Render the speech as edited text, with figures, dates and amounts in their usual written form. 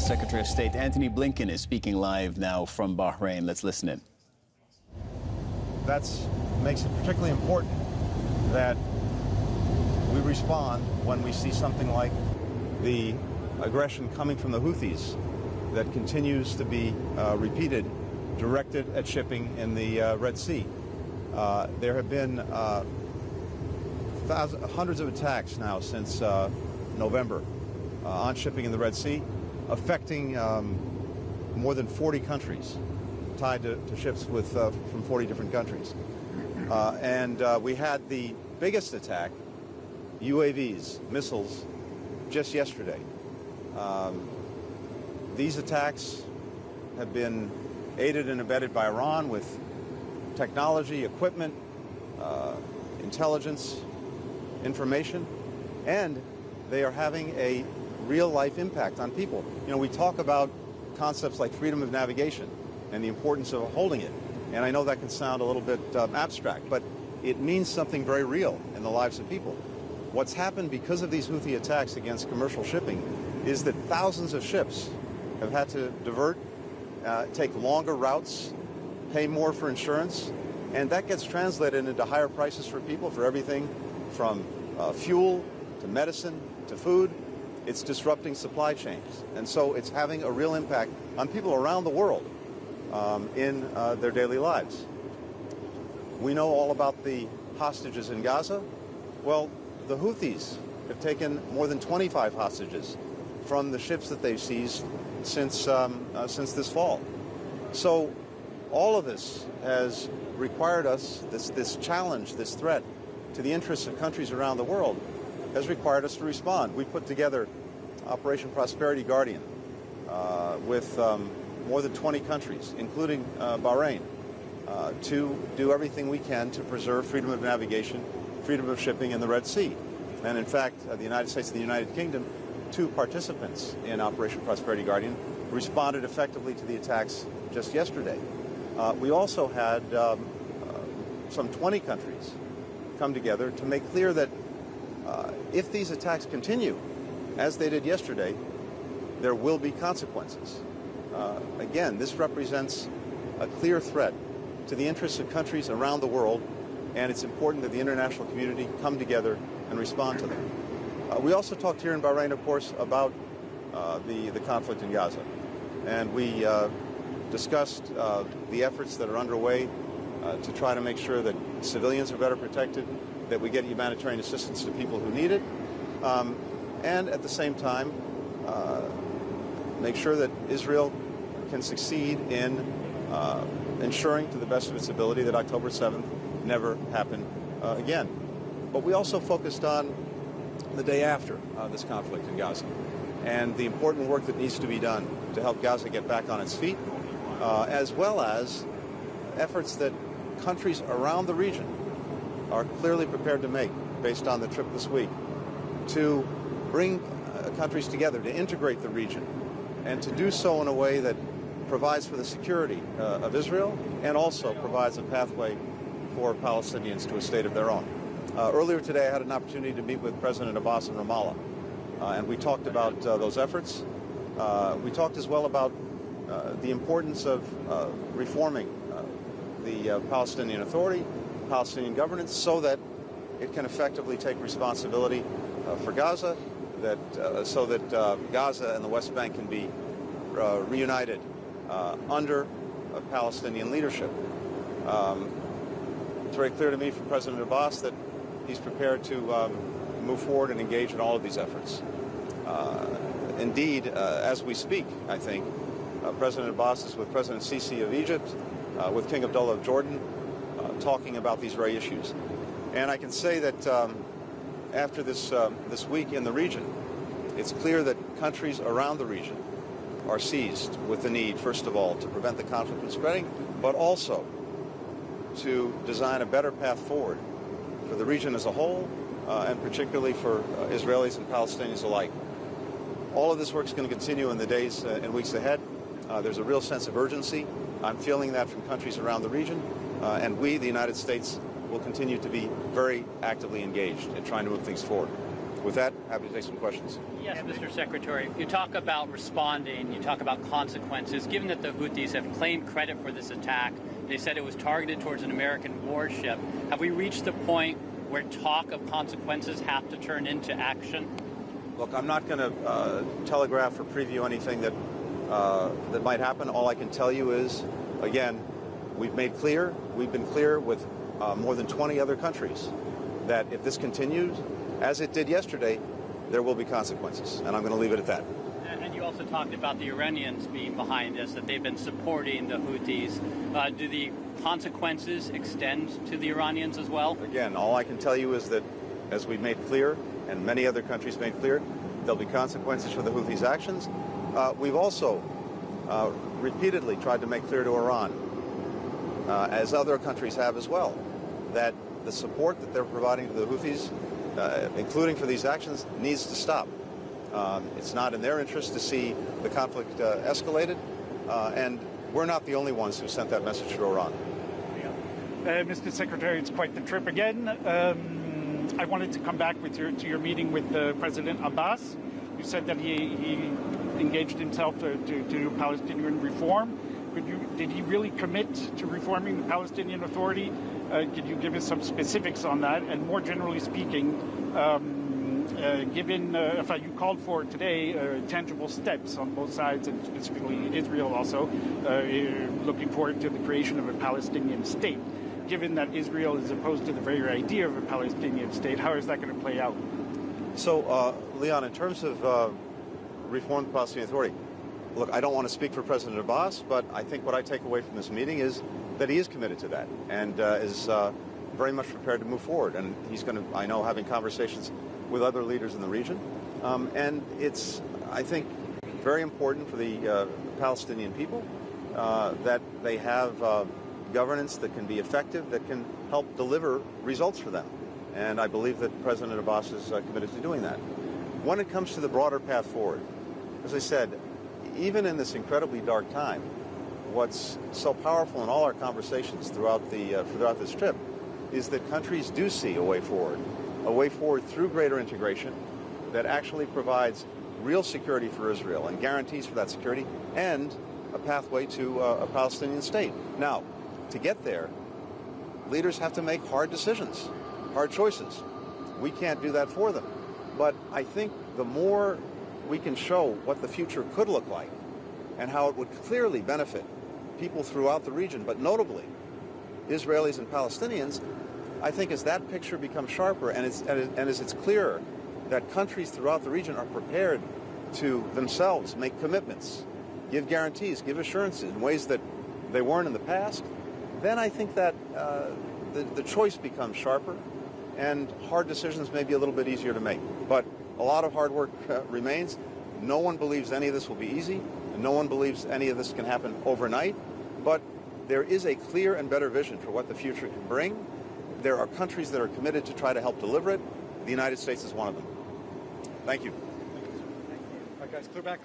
U.S. Secretary of State Antony Blinken is speaking live now from Bahrain. Let's listen in. That makes it particularly important that we respond when we see something like the aggression coming from the Houthis that continues to be repeated, directed at shipping in the Red Sea. There have been hundreds of attacks now since November on shipping in the Red Sea, affecting more than 40 countries, tied to ships with from 40 different countries. And we had the biggest attack, UAVs, missiles, just yesterday. These attacks have been aided and abetted by Iran with technology, equipment, intelligence, information, and they are having a real-life impact on people. You know, we talk about concepts like freedom of navigation and the importance of holding it, and I know that can sound a little bit abstract, but it means something very real in the lives of people. What's happened because of these Houthi attacks against commercial shipping is that thousands of ships have had to divert, take longer routes, pay more for insurance, and that gets translated into higher prices for people for everything from fuel to medicine to food. It's disrupting supply chains, and so it's having a real impact on people around the world in their daily lives. We know all about the hostages in Gaza. Well, the Houthis have taken more than 25 hostages from the ships that they've seized since this fall. So all of this has required us, this challenge, this threat to the interests of countries around the world has required us to respond. We put together Operation Prosperity Guardian with more than 20 countries, including Bahrain, to do everything we can to preserve freedom of navigation, freedom of shipping in the Red Sea. And in fact, the United States and the United Kingdom, two participants in Operation Prosperity Guardian, responded effectively to the attacks just yesterday. We also had some 20 countries come together to make clear that if these attacks continue, as they did yesterday, there will be consequences. Again, this represents a clear threat to the interests of countries around the world, and it's important that the international community come together and respond to them. We also talked here in Bahrain, of course, about the conflict in Gaza, and we discussed the efforts that are underway to try to make sure that civilians are better protected, that we get humanitarian assistance to people who need it, and at the same time make sure that Israel can succeed in ensuring to the best of its ability that October 7th never happen again. But we also focused on the day after this conflict in Gaza and the important work that needs to be done to help Gaza get back on its feet, as well as efforts that countries around the region are clearly prepared to make based on the trip this week to bring countries together, to integrate the region, and to do so in a way that provides for the security of Israel and also provides a pathway for Palestinians to a state of their own. Earlier today, I had an opportunity to meet with President Abbas in Ramallah, and we talked about those efforts. We talked as well about the importance of reforming the Palestinian Authority, Palestinian governance, so that it can effectively take responsibility for Gaza, so that Gaza and the West Bank can be reunited under Palestinian leadership. It's very clear to me from President Abbas that he's prepared to move forward and engage in all of these efforts. Indeed, as we speak, I think, President Abbas is with President Sisi of Egypt, with King Abdullah of Jordan, talking about these very issues. And I can say that after this week in the region, it's clear that countries around the region are seized with the need, first of all, to prevent the conflict from spreading, but also to design a better path forward for the region as a whole, and particularly for Israelis and Palestinians alike. All of this work is going to continue in the days and weeks ahead. There's a real sense of urgency. I'm feeling that from countries around the region, and we, the United States, will continue to be very actively engaged in trying to move things forward. With that, happy to take some questions. Yes, Mr. Secretary. You talk about responding, you talk about consequences. Given that the Houthis have claimed credit for this attack, they said it was targeted towards an American warship. Have we reached the point where talk of consequences have to turn into action? Look, I'm not going to telegraph or preview anything that might happen. All I can tell you is, again, we've been clear with more than 20 other countries that if this continues, as it did yesterday, there will be consequences. And I'm going to leave it at that. And you also talked about the Iranians being behind this, that they've been supporting the Houthis. Do the consequences extend to the Iranians as well? Again, all I can tell you is that, as we've made clear, and many other countries made clear, there'll be consequences for the Houthis' actions. We've also repeatedly tried to make clear to Iran, as other countries have as well, that the support that they're providing to the Houthis, including for these actions, needs to stop. It's not in their interest to see the conflict escalated, and we're not the only ones who sent that message to Iran. Mr. Secretary, it's quite the trip again. I wanted to come back to your meeting with President Abbas. You said that he engaged himself to Palestinian reform. Did he really commit to reforming the Palestinian Authority? Could you give us some specifics on that? And more generally speaking, given you called for today tangible steps on both sides, and specifically Israel also, looking forward to the creation of a Palestinian state. Given that Israel is opposed to the very idea of a Palestinian state, how is that going to play out? So, Leon, in terms of reform the Palestinian Authority, look, I don't want to speak for President Abbas, but I think what I take away from this meeting is that he is committed to that and is very much prepared to move forward. And he's going to, I know, having conversations with other leaders in the region. And it's, I think, very important for the Palestinian people that they have governance that can be effective, that can help deliver results for them. And I believe that President Abbas is committed to doing that. When it comes to the broader path forward, as I said, even in this incredibly dark time, what's so powerful in all our conversations throughout this trip is that countries do see a way forward through greater integration that actually provides real security for Israel and guarantees for that security and a pathway to a Palestinian state. Now, to get there, leaders have to make hard decisions, hard choices. We can't do that for them. But I think the more we can show what the future could look like and how it would clearly benefit people throughout the region, but notably Israelis and Palestinians, I think as that picture becomes sharper and as it's clearer that countries throughout the region are prepared to themselves make commitments, give guarantees, give assurances in ways that they weren't in the past, then I think that the choice becomes sharper and hard decisions may be a little bit easier to make. But a lot of hard work remains. No one believes any of this will be easy, and no one believes any of this can happen overnight. But there is a clear and better vision for what the future can bring. There are countries that are committed to try to help deliver it. The United States is one of them. Thank you. All right, guys, clear back.